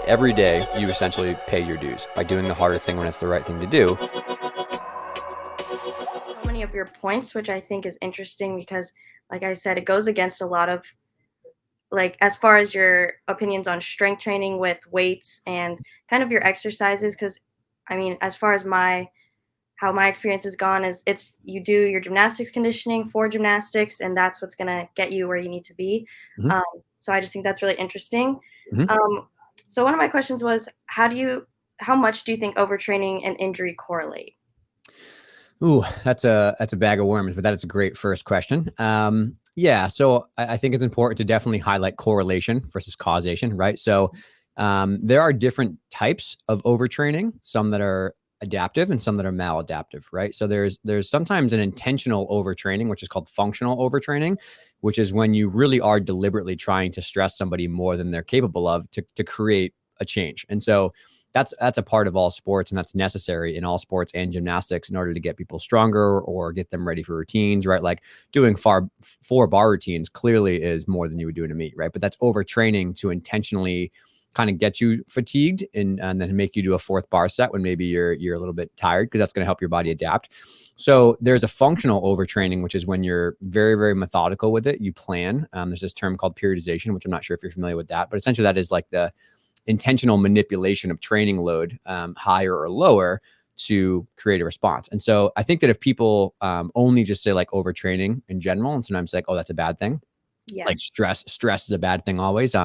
Every day, you essentially pay your dues by doing the harder thing when it's the right thing to do. So many of your points, which I think is interesting because, like I said, it goes against a lot of, like, as far as your opinions on strength training with weights and kind of your exercises. Because, I mean, as far as how my experience has gone is you do your gymnastics conditioning for gymnastics, and that's what's going to get you where you need to be. Mhm. So I just think that's really interesting. Mhm. So one of my questions was, how much do you think overtraining and injury correlate? Ooh, that's a bag of worms, but that is a great first question. Yeah, so I think it's important to definitely highlight correlation versus causation, right? So there are different types of overtraining, some that are adaptive and some that are maladaptive, right? So there's sometimes an intentional overtraining, which is called functional overtraining, which is when you really are deliberately trying to stress somebody more than they're capable of to create a change. And so that's a part of all sports, and that's necessary in all sports and gymnastics in order to get people stronger or get them ready for routines, right? Like doing four bar routines clearly is more than you would do in a meet, right? But that's overtraining to intentionally kind of get you fatigued and then make you do a fourth bar set when maybe you're a little bit tired, because that's going to help your body adapt. So there's a functional overtraining, which is when you're very, very methodical with it. You plan. There's this term called periodization, which I'm not sure if you're familiar with that, but essentially that is like the intentional manipulation of training load, higher or lower, to create a response. And so I think that if people only just say like overtraining in general, and sometimes like, oh, that's a bad thing. Yeah. Like stress is a bad thing always.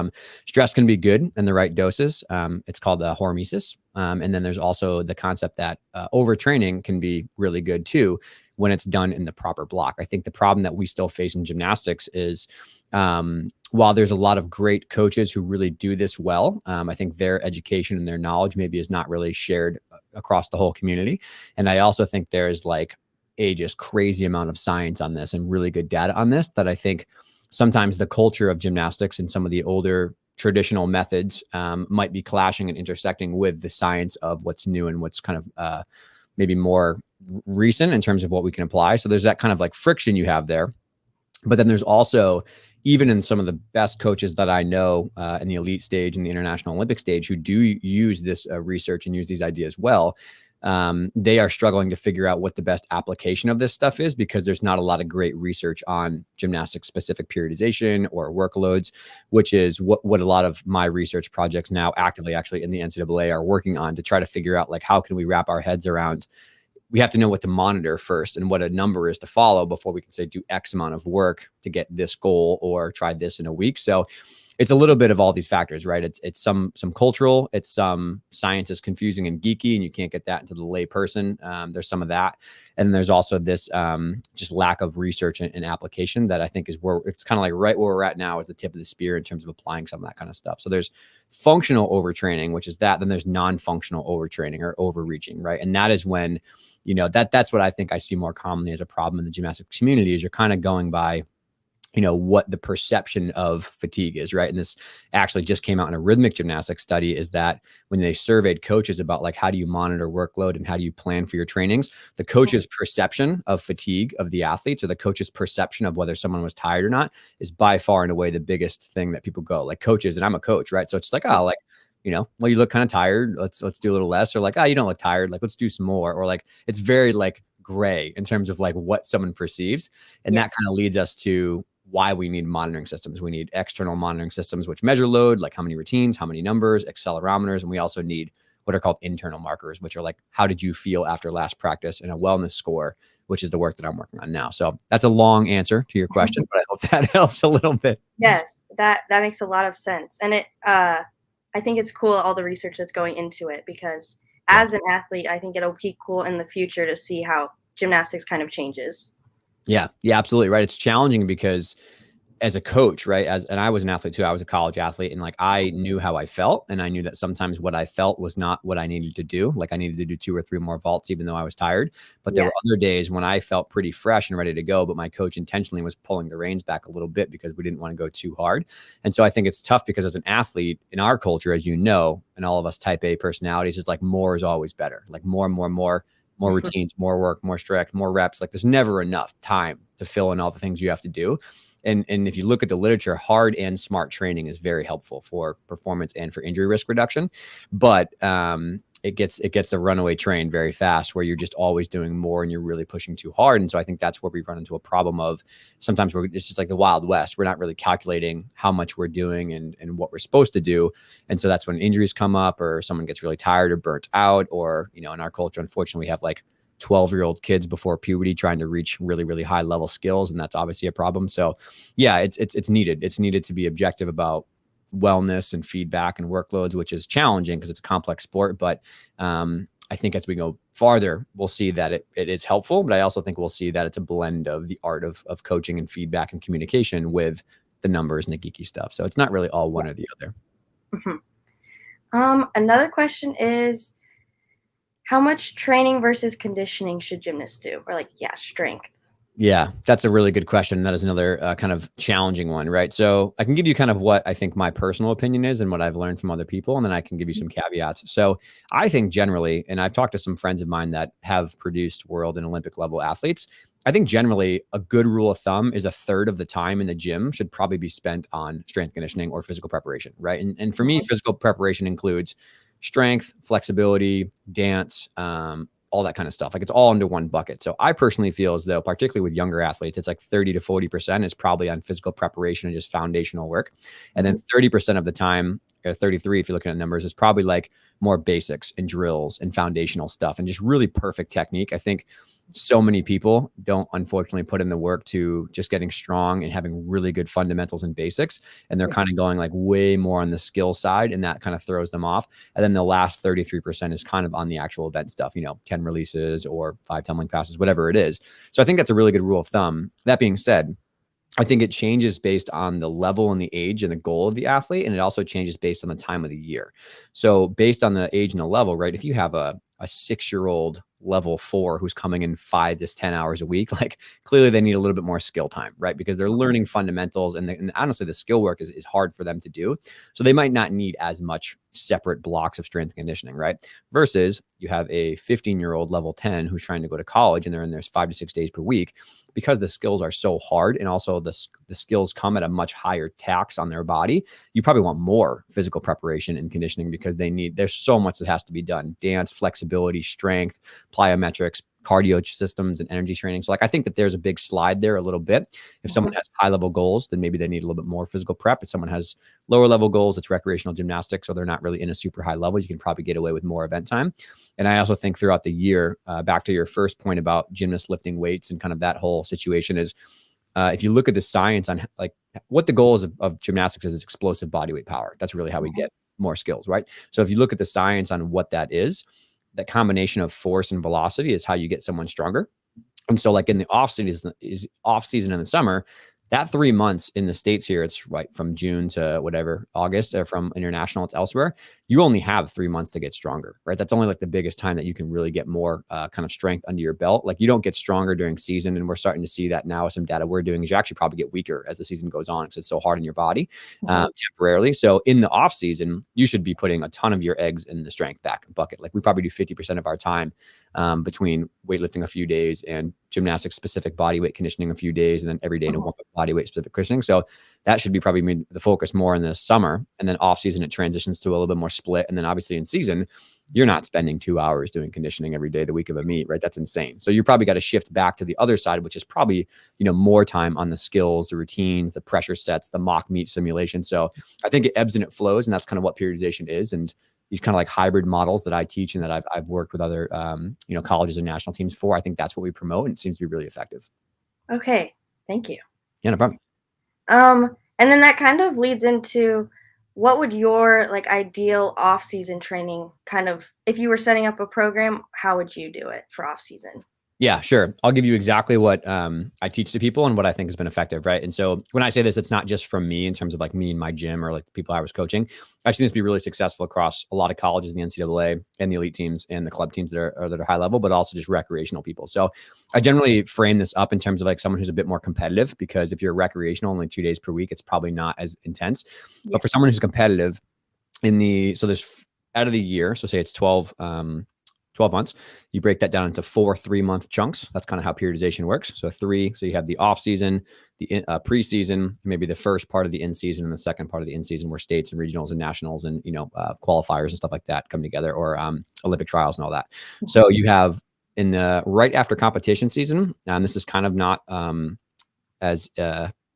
Stress can be good in the right doses. It's called hormesis. And then there's also the concept that overtraining can be really good too when it's done in the proper block. I think the problem that we still face in gymnastics is while there's a lot of great coaches who really do this well, I think their education and their knowledge maybe is not really shared across the whole community. And I also think there's like a just crazy amount of science on this and really good data on this that I think sometimes the culture of gymnastics and some of the older traditional methods might be clashing and intersecting with the science of what's new and what's kind of maybe more recent in terms of what we can apply. So there's that kind of like friction you have there. But then there's also, even in some of the best coaches that I know in the elite stage and the international Olympic stage who do use this research and use these ideas well, they are struggling to figure out what the best application of this stuff is, because there's not a lot of great research on gymnastics specific periodization or workloads, which is what a lot of my research projects now actively actually in the NCAA are working on, to try to figure out like, how can we wrap our heads around, we have to know what to monitor first and what a number is to follow before we can say do X amount of work to get this goal or try this in a week. So it's a little bit of all these factors, right? It's some cultural, it's some science is confusing and geeky, and you can't get that into the lay person. There's some of that. And there's also this just lack of research and application that I think is where it's kind of like right where we're at now is the tip of the spear in terms of applying some of that kind of stuff. So there's functional overtraining, which is that. Then there's non-functional overtraining or overreaching, right? And that is when, that's what I think I see more commonly as a problem in the gymnastics community, is you're kind of going by what the perception of fatigue is, right? And this actually just came out in a rhythmic gymnastics study, is that when they surveyed coaches about like, how do you monitor workload and how do you plan for your trainings, the coach's perception of fatigue of the athletes, or the coach's perception of whether someone was tired or not, is by far and away the biggest thing that people go, like coaches, and I'm a coach, right? So it's like, oh, like, well, you look kind of tired. Let's do a little less. Or like, oh, you don't look tired. Like, let's do some more. Or like, it's very like gray in terms of like what someone perceives. And that kind of leads us to why we need monitoring systems. We need external monitoring systems, which measure load, like how many routines, how many numbers, accelerometers. And we also need what are called internal markers, which are like, how did you feel after last practice, and a wellness score, which is the work that I'm working on now. So that's a long answer to your question, but I hope that helps a little bit. Yes, that makes a lot of sense. And I think it's cool, all the research that's going into it, because as an athlete, I think it'll be cool in the future to see how gymnastics kind of changes. Yeah, absolutely. Right. It's challenging because as a coach, right, and I was an athlete too. I was a college athlete, and like I knew how I felt, and I knew that sometimes what I felt was not what I needed to do. Like I needed to do 2 or 3 more vaults, even though I was tired. But there were other days when I felt pretty fresh and ready to go, but my coach intentionally was pulling the reins back a little bit because we didn't want to go too hard. And so I think it's tough, because as an athlete in our culture, as you know, and all of us type A personalities, is like more is always better. Like more, more routines, more work, more strict, more reps. Like there's never enough time to fill in all the things you have to do. And if you look at the literature, hard and smart training is very helpful for performance and for injury risk reduction. But it gets a runaway train very fast where you're just always doing more and you're really pushing too hard. And so I think that's where we run into a problem of sometimes it's just like the Wild West. We're not really calculating how much we're doing and what we're supposed to do. And so that's when injuries come up or someone gets really tired or burnt out, or, in our culture, unfortunately, we have like 12-year-old kids before puberty trying to reach really, really high level skills. And that's obviously a problem. So yeah, it's needed. It's needed to be objective about wellness and feedback and workloads, which is challenging because it's a complex sport. But I think as we go farther, we'll see that it is helpful, but I also think we'll see that it's a blend of the art of coaching and feedback and communication with the numbers and the geeky stuff. So it's not really all one or the other. Another question is, how much training versus conditioning should gymnasts do? Or strength. Yeah, that's a really good question. That is another kind of challenging one, right? So I can give you kind of what I think my personal opinion is and what I've learned from other people, and then I can give you some caveats. So I think generally, and I've talked to some friends of mine that have produced world and Olympic level athletes, I think generally a good rule of thumb is a third of the time in the gym should probably be spent on strength conditioning or physical preparation, right? And for me, physical preparation includes strength, flexibility, dance, all that kind of stuff. Like it's all into one bucket. So I personally feel as though, particularly with younger athletes, it's like 30 to 40% is probably on physical preparation and just foundational work. And then 30% of the time, or 33, if you're looking at numbers, is probably like more basics and drills and foundational stuff and just really perfect technique. I think so many people don't unfortunately put in the work to just getting strong and having really good fundamentals and basics. And they're kind of going like way more on the skill side, and that kind of throws them off. And then the last 33% is kind of on the actual event stuff, 10 releases or 5 tumbling passes, whatever it is. So I think that's a really good rule of thumb. That being said, I think it changes based on the level and the age and the goal of the athlete. And it also changes based on the time of the year. So based on the age and the level, right? If you have a 6-year-old level 4 who's coming in 5 to 10 hours a week, like clearly they need a little bit more skill time, right? Because they're learning fundamentals and honestly, the skill work is hard for them to do. So they might not need as much separate blocks of strength and conditioning, right? Versus you have a 15-year-old level 10 who's trying to go to college and they're in there 5 to 6 days per week. Because the skills are so hard and also the skills come at a much higher tax on their body, you probably want more physical preparation and conditioning because there's so much that has to be done. Dance, flexibility, strength, plyometrics, cardio systems, and energy training. So I think that there's a big slide there a little bit. If someone has high level goals, then maybe they need a little bit more physical prep. If someone has lower level goals, it's recreational gymnastics, so they're not really in a super high level, you can probably get away with more event time. And I also think throughout the year, back to your first point about gymnasts lifting weights and kind of that whole situation is, if you look at the science on like what the goal is of gymnastics is explosive body weight power. That's really how we get more skills, right? So if you look at the science on what that is, that combination of force and velocity is how you get someone stronger. And so like in the off season in the summer, that 3 months in the States here, it's right from June to whatever, August, or from international, it's elsewhere. You only have 3 months to get stronger, right? That's only like the biggest time that you can really get more kind of strength under your belt. Like you don't get stronger during season. And we're starting to see that now with some data we're doing is you actually probably get weaker as the season goes on because it's so hard on your body temporarily. So in the off season, you should be putting a ton of your eggs in the strength back bucket. Like we probably do 50% of our time between weightlifting a few days and gymnastics specific body weight conditioning a few days, and then every day to warm up body weight specific conditioning. So that should be probably the focus more in the summer, and then off season it transitions to a little bit more split. And then obviously in season, you're not spending 2 hours doing conditioning every day the week of a meet, right? That's insane. So you probably got to shift back to the other side, which is probably, more time on the skills, the routines, the pressure sets, the mock meet simulation. So I think it ebbs and it flows, and that's kind of what periodization is. And these kind of like hybrid models that I teach and that I've worked with other, colleges and national teams for, I think that's what we promote, and it seems to be really effective. Okay. Thank you. Yeah, no problem. And then that kind of leads into, what would your ideal off-season training kind of, if you were setting up a program, how would you do it for off-season? Yeah, sure. I'll give you exactly what I teach to people and what I think has been effective, right? And so when I say this, it's not just from me in terms of like me and my gym or like the people I was coaching. I've seen this be really successful across a lot of colleges in the NCAA and the elite teams and the club teams that are high level, but also just recreational people. So I generally frame this up in terms of like someone who's a bit more competitive, because if you're recreational only 2 days per week, it's probably not as intense. Yes. But for someone who's competitive so there's out of the year, so say it's 12 12 months. You break that down into 4 3-month chunks. That's kind of how periodization works. So so you have the off season, the preseason, maybe the first part of the in season, and the second part of the in season, where states and regionals and nationals and qualifiers and stuff like that come together, or Olympic trials and all that. So you have in the right after competition season. This is kind of not as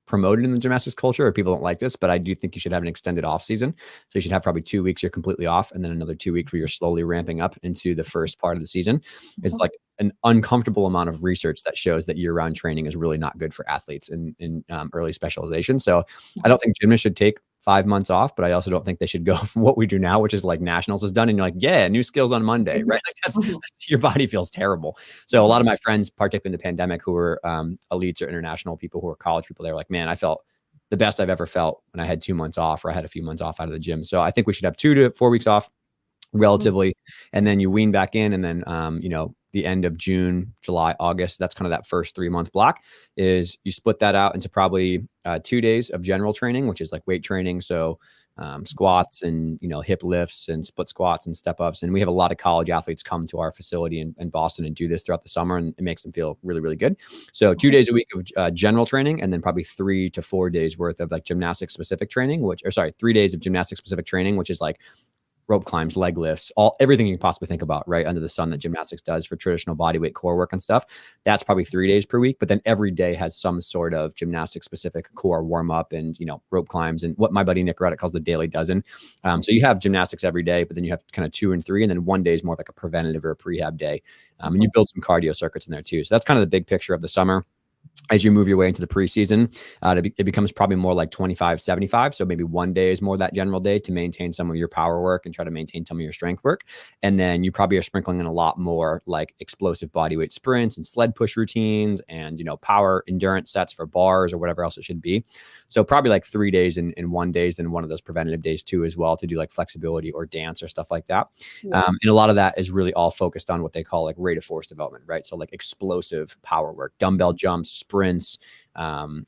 promoted in the gymnastics culture, or people don't like this, but I do think you should have an extended off season. So you should have probably 2 weeks you're completely off, and then another 2 weeks where you're slowly ramping up into the first part of the season. It's like an uncomfortable amount of research that shows that year-round training is really not good for athletes in early specialization. So I don't think gymnasts should take 5 months off, but I also don't think they should go from what we do now, which is like nationals is done, and you're like, yeah, new skills on Monday, right? Like that's your body feels terrible. So a lot of my friends, particularly in the pandemic, who were elites or international people, who are college people, they were like, man, I felt the best I've ever felt when I had 2 months off, or I had a few months off out of the gym. So I think we should have 2 to 4 weeks off relatively, and then you wean back in, and then the end of June, July, August, that's kind of that first 3-month block, is you split that out into probably 2 days of general training, which is like weight training. So squats and hip lifts and split squats and step ups. And we have a lot of college athletes come to our facility in Boston and do this throughout the summer, and it makes them feel really, really good. So 2 days a week of general training, and then probably 3 to 4 days worth of like gymnastics specific training, 3 days of gymnastics specific training, which is like rope climbs, leg lifts, everything you can possibly think about, right, under the sun that gymnastics does for traditional bodyweight core work and stuff. That's probably 3 days per week. But then every day has some sort of gymnastics specific core warm up and rope climbs, and what my buddy Nick Reddick calls the daily dozen. So you have gymnastics every day, but then you have kind of 2 and 3, and then one day is more like a preventative or a prehab day. And you build some cardio circuits in there too. So that's kind of the big picture of the summer. As you move your way into the preseason, it becomes probably more like 25-75. So maybe one day is more that general day to maintain some of your power work and try to maintain some of your strength work. And then you probably are sprinkling in a lot more like explosive bodyweight sprints and sled push routines and, power endurance sets for bars or whatever else it should be. So probably like 3 days in 1 day, and one of those preventative days too, as well, to do like flexibility or dance or stuff like that. Yes. And a lot of that is really all focused on what they call like rate of force development, right? So like explosive power work, dumbbell jumps, sprints,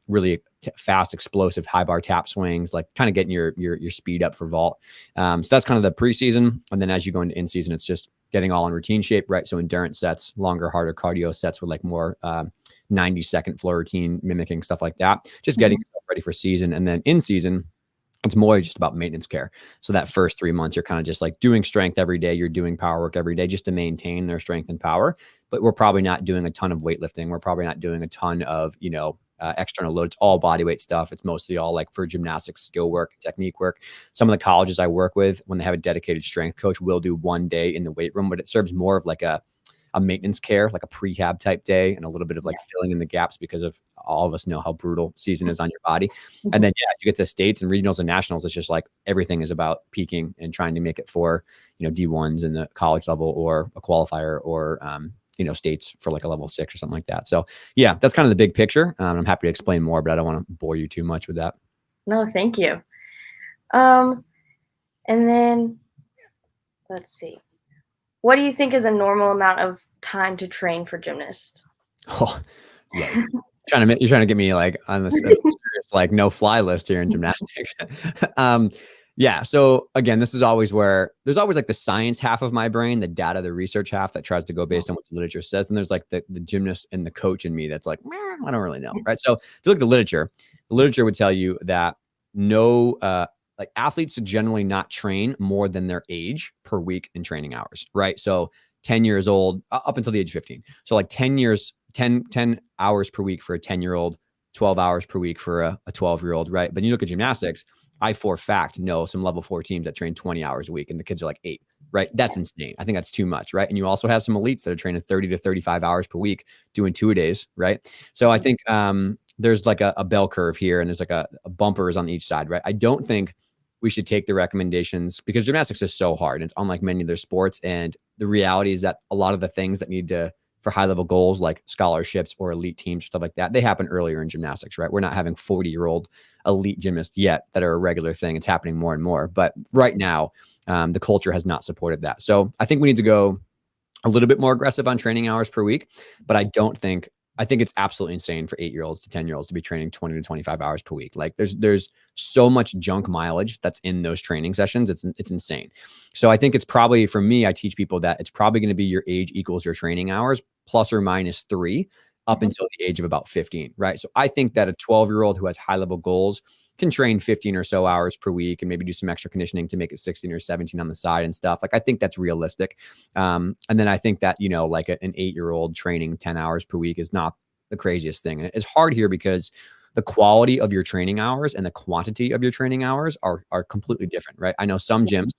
really fast, explosive high bar tap swings, like kind of getting your speed up for vault. So that's kind of the preseason. And then as you go into in season, it's just getting all in routine shape, right? So endurance sets, longer, harder cardio sets with like more 90-second flow routine mimicking stuff like that. Just getting yourself ready for season. And then in season, it's more just about maintenance care. So that first 3 months, you're kind of just like doing strength every day. You're doing power work every day just to maintain their strength and power. But we're probably not doing a ton of weightlifting. We're probably not doing a ton of, external load. It's all body weight stuff. It's mostly all like for gymnastics, skill work, technique work. Some of the colleges I work with, when they have a dedicated strength coach, will do one day in the weight room, but it serves more of like a maintenance care, like a prehab type day, and a little bit of like filling in the gaps, because of all of us know how brutal season is on your body. And then, as you get to states and regionals and nationals, it's just like everything is about peaking and trying to make it for, D1s in the college level, or a qualifier, or, states for like a level 6 or something like that. So yeah, that's kind of the big picture. I'm happy to explain more, but I don't want to bore you too much with that. No, thank you. And then let's see. What do you think is a normal amount of time to train for gymnasts? Oh, yeah. You're trying to get me like on this like no fly list here in gymnastics. Yeah. So again, this is always where there's always like the science half of my brain, the data, the research half that tries to go based on what the literature says. And there's like the gymnast and the coach in me that's like, I don't really know. Right. So if you look at the literature would tell you that like athletes should generally not train more than their age per week in training hours. Right. So 10 years old up until the age of 15. So like 10 hours per week for a 10-year-old, 12 hours per week for a 12-year-old. Right. But you look at gymnastics, I for fact know some level 4 teams that train 20 hours a week and the kids are like 8, right? That's insane. I think that's too much, right? And you also have some elites that are training 30 to 35 hours per week doing 2-a-days, right? So I think there's like a bell curve here, and there's like a bumpers on each side, right? I don't think we should take the recommendations, because gymnastics is so hard. It's unlike many other sports. And the reality is that a lot of the things that need to, for high level goals like scholarships or elite teams or stuff like that, they happen earlier in gymnastics, right? We're not having 40-year-old elite gymnasts yet that are a regular thing. It's happening more and more. But right now, the culture has not supported that. So I think we need to go a little bit more aggressive on training hours per week, but I don't think I think it's absolutely insane for 8-year-olds to 10-year-olds to be training 20 to 25 hours per week. Like there's so much junk mileage that's in those training sessions. It's insane. So I think it's probably, for me, I teach people that it's probably going to be your age equals your training hours plus or minus 3 up until the age of about 15, right? So I think that a 12-year-old who has high level goals can train 15 or so hours per week and maybe do some extra conditioning to make it 16 or 17 on the side and stuff. Like, I think that's realistic. And then I think that, like an 8-year-old training 10 hours per week is not the craziest thing. And it's hard here because the quality of your training hours and the quantity of your training hours are completely different, right? I know some gyms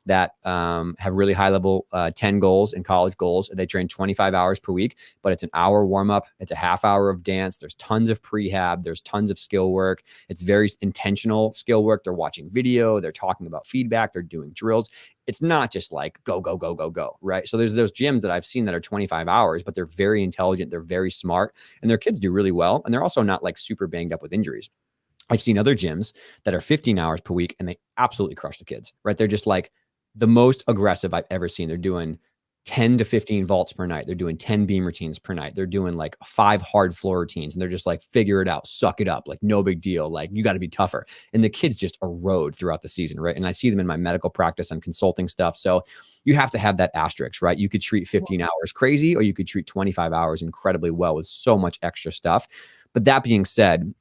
that have really high level 10 goals and college goals. They train 25 hours per week, but it's an hour warm up. It's a half hour of dance. There's tons of prehab. There's tons of skill work. It's very intentional skill work. They're watching video. They're talking about feedback. They're doing drills. It's not just like go, go, go, go, go, right? So there's those gyms that I've seen that are 25 hours, but they're very intelligent. They're very smart, and their kids do really well. And they're also not like super banged up with injuries. I've seen other gyms that are 15 hours per week and they absolutely crush the kids, right? They're just like the most aggressive I've ever seen. They're doing 10 to 15 vaults per night. They're doing 10 beam routines per night. They're doing like 5 hard floor routines. And they're just like, figure it out, suck it up. Like, no big deal. Like, you got to be tougher. And the kids just erode throughout the season, right? And I see them in my medical practice and consulting stuff. So you have to have that asterisk, right? You could treat 15 hours crazy, or you could treat 25 hours incredibly well with so much extra stuff. But that being said,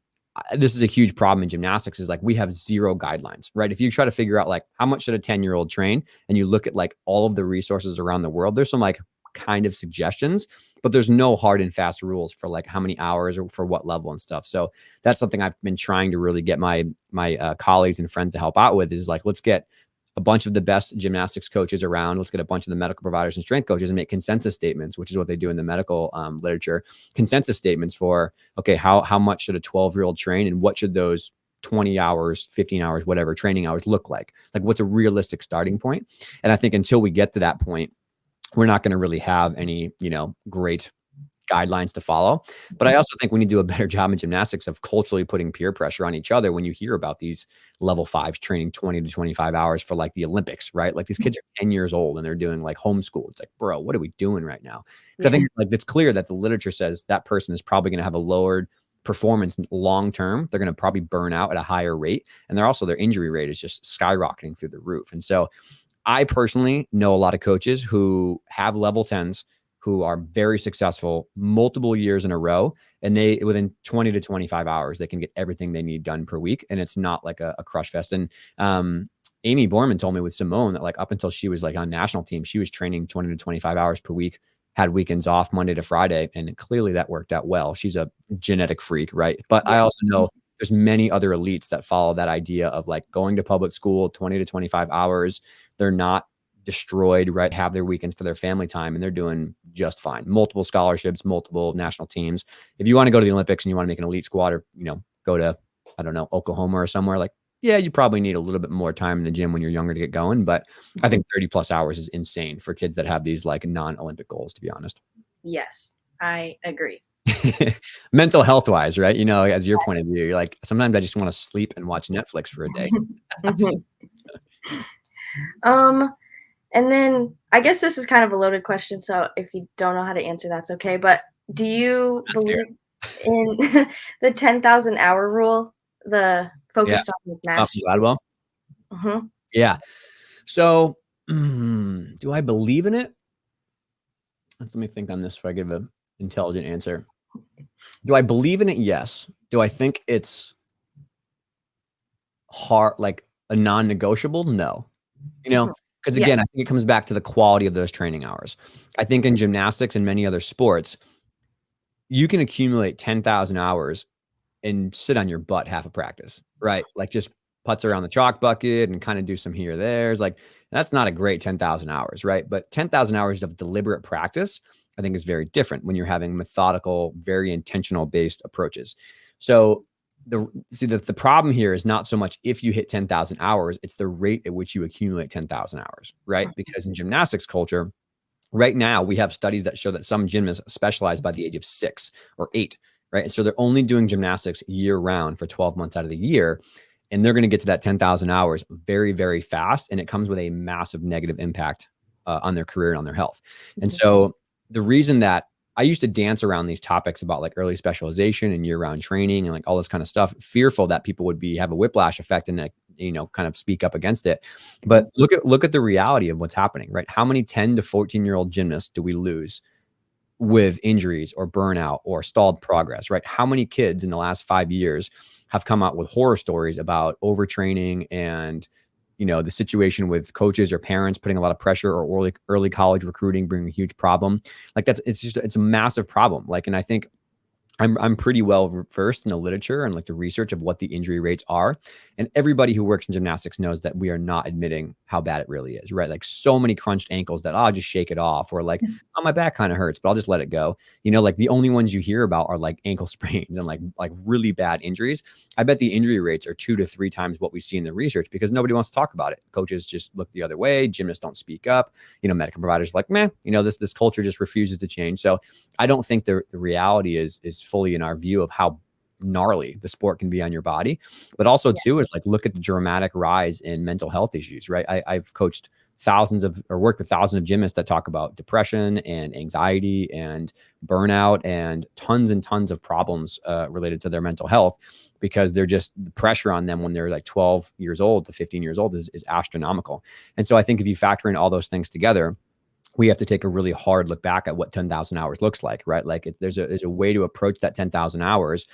this is a huge problem in gymnastics, is like we have zero guidelines, right? If you try to figure out like how much should a 10-year-old train, and you look at like all of the resources around the world, there's some like kind of suggestions, but there's no hard and fast rules for like how many hours or for what level and stuff. So that's something I've been trying to really get my colleagues and friends to help out with, is like, let's get a bunch of the best gymnastics coaches around. Let's get a bunch of the medical providers and strength coaches and make consensus statements, which is what they do in the medical literature. Consensus statements for, okay, how much should a 12-year-old train, and what should those 20 hours, 15 hours, whatever training hours look like? Like, what's a realistic starting point? And I think until we get to that point, we're not going to really have any, great guidelines to follow. But I also think we need to do a better job in gymnastics of culturally putting peer pressure on each other when you hear about these level 5s training 20 to 25 hours for like the Olympics, right? Like, these kids are 10 years old and they're doing like homeschool. It's like, bro, what are we doing right now? Because I think like it's clear that the literature says that person is probably going to have a lowered performance long term. They're going to probably burn out at a higher rate. And their injury rate is just skyrocketing through the roof. And so I personally know a lot of coaches who have level 10s who are very successful multiple years in a row. And they, within 20 to 25 hours, they can get everything they need done per week. And it's not like a crush fest. And Amy Borman told me with Simone that like up until she was like on national team, she was training 20 to 25 hours per week, had weekends off Monday to Friday. And clearly that worked out well. She's a genetic freak, right? But I also know there's many other elites that follow that idea of like going to public school, 20 to 25 hours. They're not destroyed, right? Have their weekends for their family time, and they're doing just fine. Multiple scholarships, multiple national teams. If you want to go to the Olympics and you want to make an elite squad, or, go to, I don't know, Oklahoma or somewhere, like, yeah, you probably need a little bit more time in the gym when you're younger to get going. But I think 30 plus hours is insane for kids that have these like non-Olympic goals, to be honest. Yes, I agree. Mental health wise, right? As your point of view, you're like, sometimes I just want to sleep and watch Netflix for a day. And then I guess this is kind of a loaded question, so if you don't know how to answer, that's okay. But do you believe in the 10,000 hour rule, the focused on mastery? Gladwell? Yeah. So do I believe in it? Let me think on this before I give an intelligent answer. Do I believe in it? Yes. Do I think it's hard, like a non-negotiable? No. Because again, I think it comes back to the quality of those training hours. I think in gymnastics and many other sports, you can accumulate 10,000 hours and sit on your butt half a practice, right? Like, just putts around the chalk bucket and kind of do some here or there's like, that's not a great 10,000 hours, right? But 10,000 hours of deliberate practice, I think, is very different when you're having methodical, very intentional based approaches. So the problem here is not so much if you hit 10,000 hours, it's the rate at which you accumulate 10,000 hours, right? Because in gymnastics culture, right now, we have studies that show that some gymnasts specialize by the age of 6 or 8, right? And so they're only doing gymnastics year round for 12 months out of the year. And they're going to get to that 10,000 hours very, very fast. And it comes with a massive negative impact on their career and on their health. And so the reason that I used to dance around these topics about like early specialization and year-round training and like all this kind of stuff, fearful that people would have a whiplash effect and, like, kind of speak up against it. But look at the reality of what's happening, right? How many 10 to 14-year-old gymnasts do we lose with injuries or burnout or stalled progress, right? How many kids in the last 5 years have come out with horror stories about overtraining and, the situation with coaches or parents putting a lot of pressure, or early college recruiting being a huge problem. Like it's a massive problem. Like, and I think I'm pretty well versed in the literature and like the research of what the injury rates are. And everybody who works in gymnastics knows that we are not admitting how bad it really is, right? Like so many crunched ankles that I'll just shake it off, or like, oh, my back kind of hurts, but I'll just let it go. Like the only ones you hear about are like ankle sprains and like really bad injuries. I bet the injury rates are 2 to 3 times what we see in the research because nobody wants to talk about it. Coaches just look the other way. Gymnasts don't speak up. Medical providers are like, meh, this culture just refuses to change. So I don't think the reality is fully in our view of how gnarly the sport can be on your body, but also too is like, look at the dramatic rise in mental health issues, right? I've coached worked with thousands of gymnasts that talk about depression and anxiety and burnout and tons of problems related to their mental health, because they're just, the pressure on them when they're like 12 years old to 15 years old is astronomical. And so I think if you factor in all those things together, we have to take a really hard look back at what 10,000 hours looks like, right? Like there's a way to approach that 10,000 hours,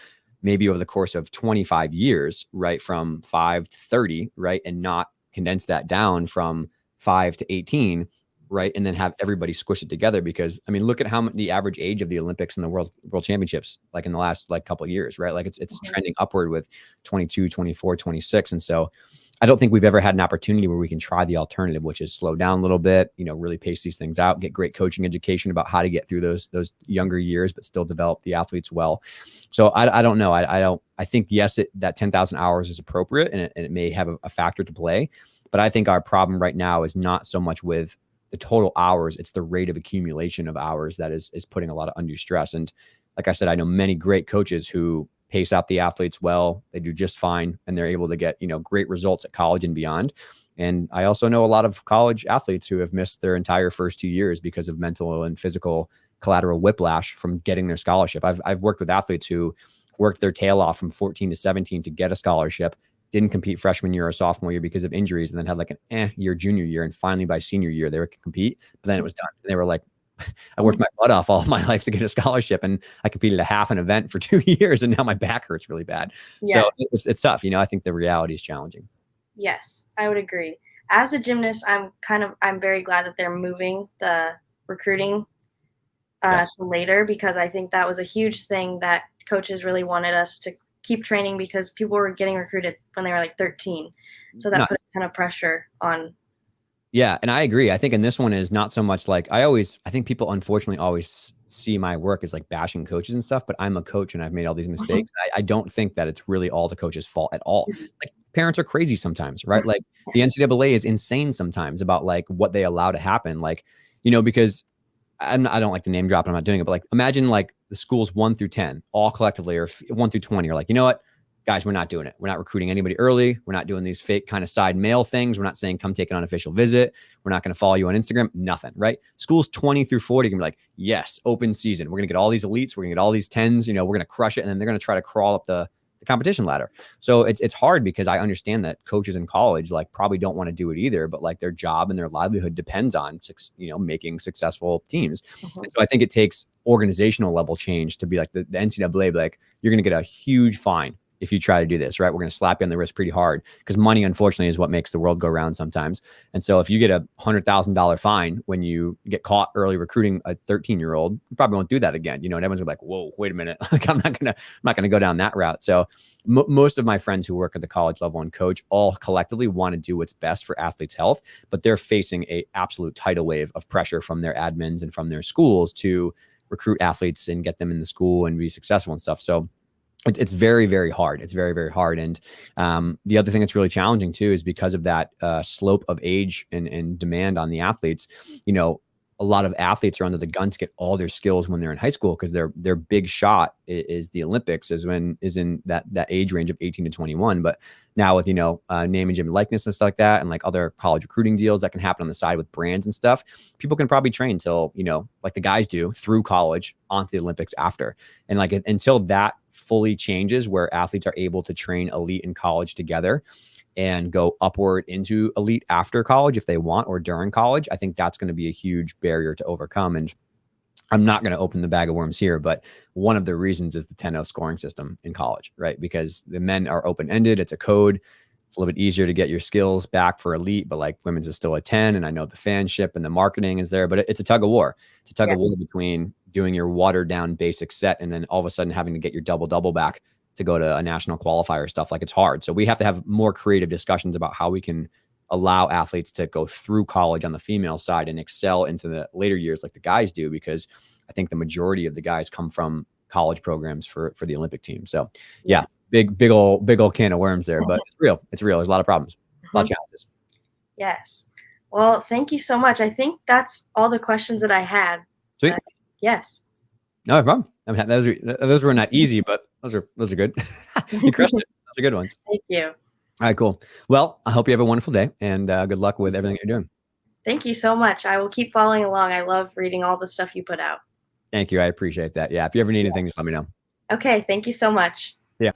maybe over the course of 25 years, right? From 5 to 30, right? And not condense that down from 5 to 18, right? And then have everybody squish it together. Because I mean, look at how the average age of the Olympics and the world championships, like in the last like couple of years, right? Like it's trending upward with 22, 24, 26. And so I don't think we've ever had an opportunity where we can try the alternative, which is slow down a little bit, really pace these things out, get great coaching education about how to get through those younger years, but still develop the athletes well. So I don't know. I think, yes, that 10,000 hours is appropriate, and it may have a factor to play, but I think our problem right now is not so much with the total hours. It's the rate of accumulation of hours that is putting a lot of undue stress. And like I said, I know many great coaches who pace out the athletes well. They do just fine, and they're able to get, great results at college and beyond. And I also know a lot of college athletes who have missed their entire first 2 years because of mental and physical collateral whiplash from getting their scholarship. I've worked with athletes who worked their tail off from 14 to 17 to get a scholarship, didn't compete freshman year or sophomore year because of injuries, and then had like an year junior year. And finally by senior year, they could compete, but then it was done. And they were like, I worked my butt off all of my life to get a scholarship, and I competed a half an event for 2 years, and now my back hurts really bad. Yeah. So it's tough. I think the reality is challenging. Yes, I would agree. As a gymnast, I'm very glad that they're moving the recruiting to later, because I think that was a huge thing that coaches really wanted us to keep training, because people were getting recruited when they were like 13. So that put a ton of pressure on. Yeah. And I agree. I think in this one is not so much like, I think people unfortunately always see my work as like bashing coaches and stuff, but I'm a coach and I've made all these mistakes. I don't think that it's really all the coach's fault at all. Like, parents are crazy sometimes, right? Like the NCAA is insane sometimes about like what they allow to happen. Like, because I don't like the name drop, and I'm not doing it, but like, imagine like the schools 1 through 10 all collectively, or 1 through 20 are like, you know what, guys, we're not doing it. We're not recruiting anybody early. We're not doing these fake kind of side mail things. We're not saying come take an unofficial visit. We're not going to follow you on Instagram. Nothing, right? Schools 20 through 40 can be like, yes, open season. We're going to get all these elites. We're going to get all these 10s. We're going to crush it. And then they're going to try to crawl up the competition ladder. So it's hard, because I understand that coaches in college like probably don't want to do it either, but like their job and their livelihood depends on making successful teams. And so I think it takes organizational level change to be like the NCAA, like, you're going to get a huge fine if you try to do this, right? We're going to slap you on the wrist pretty hard, because money, unfortunately, is what makes the world go round sometimes. And so if you get a $100,000 fine when you get caught early recruiting a 13-year-old, you probably won't do that again. And everyone's gonna be like, whoa, wait a minute. Like, I'm not going to go down that route. So most of my friends who work at the college level and coach all collectively want to do what's best for athletes' health, but they're facing a absolute tidal wave of pressure from their admins and from their schools to recruit athletes and get them in the school and be successful and stuff. So it's very, very hard. It's very, very hard. And the other thing that's really challenging too is because of that slope of age and demand on the athletes, a a lot of athletes are under the gun to get all their skills when they're in high school, because their big shot is the Olympics, is in that age range of 18 to 21. But now with, name and gym likeness and stuff like that, and like other college recruiting deals that can happen on the side with brands and stuff, people can probably train till, like the guys do, through college onto the Olympics after. And like until that fully changes, where athletes are able to train elite and college together and go upward into elite after college if they want, or during college, I think that's going to be a huge barrier to overcome. And I'm not going to open the bag of worms here, but one of the reasons is the 10-0 scoring system in college, right? Because the men are open-ended. It's a code. It's a little bit easier to get your skills back for elite, but like women's is still a 10. And I know the fanship and the marketing is there, but it's a tug of war. It's a tug of war between doing your watered down basic set and then all of a sudden having to get your double back to go to a national qualifier stuff. Like, it's hard. So we have to have more creative discussions about how we can allow athletes to go through college on the female side and excel into the later years like the guys do, because I think the majority of the guys come from college programs for the Olympic team. So yeah, big old can of worms there, but it's real. It's real. There's a lot of problems, a lot of challenges. Yes. Well, thank you so much. I think that's all the questions that I had. Sweet. Yes. No problem. I mean, those were not easy, but those are good. You crushed it. Those are good ones. Thank you. All right, cool. Well, I hope you have a wonderful day, and good luck with everything you're doing. Thank you so much. I will keep following along. I love reading all the stuff you put out. Thank you. I appreciate that. Yeah. If you ever need anything, just let me know. Okay. Thank you so much. Yeah.